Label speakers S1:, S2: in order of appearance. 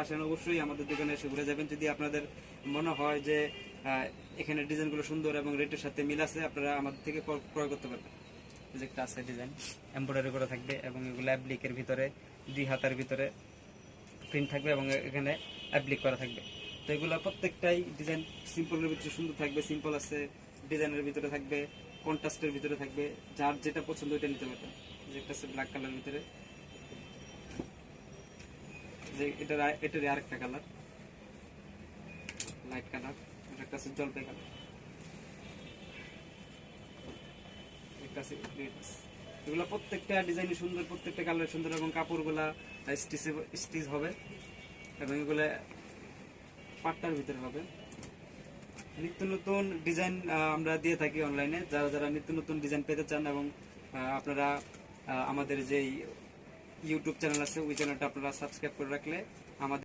S1: আসেন অবশ্যই আমাদের দোকানে এসে ঘুরে যাবেন। যদি আপনাদের মনে হয় যে এখানে ডিজাইনগুলো সুন্দর এবং রেটের সাথে মিল আছে, আপনারা আমাদের থেকে ক্রয় করতে পারবেন। যে একটা আছে ডিজাইন এমব্রয়ডারি করা থাকবে এবং এগুলো অ্যাপ্লিকের ভিতরে 2 হাতার ভিতরে প্রিন্ট থাকবে এবং এখানে অ্যাপ্লিক করা থাকবে। তো এগুলো প্রত্যেকটাই ডিজাইন সিম্পলের ভিতরে সুন্দর থাকবে। সিম্পল আছে, ডিজাইনের ভিতরে থাকবে, কন্ট্রাস্টের ভিতরে থাকবে, যার যেটা পছন্দ ওইটা নিতে পারবেন। যে একটা আছে ব্ল্যাক কালারের ভিতরে, যে এটার আরেকটা কালার লাইট কালার, একটা আছে জলপাই কালার, একটা আছে রেড। এগুলো প্রত্যেকটা ডিজাইন সুন্দর, প্রত্যেকটা কালার সুন্দর এবং কাপড়গুলা স্টিচ হবে এবং এগুলা পাট্টার ভিতরে হবে। নিত্য নতুন ডিজাইন আমরা দিয়ে থাকি অনলাইনে। যারা যারা নিত্য নতুন ডিজাইন পেতে চান এবং আপনারা আমাদের যে ইউটিউব চ্যানেল আছে ওই চ্যানেলটা আপনারা সাবস্ক্রাইব করে রাখলে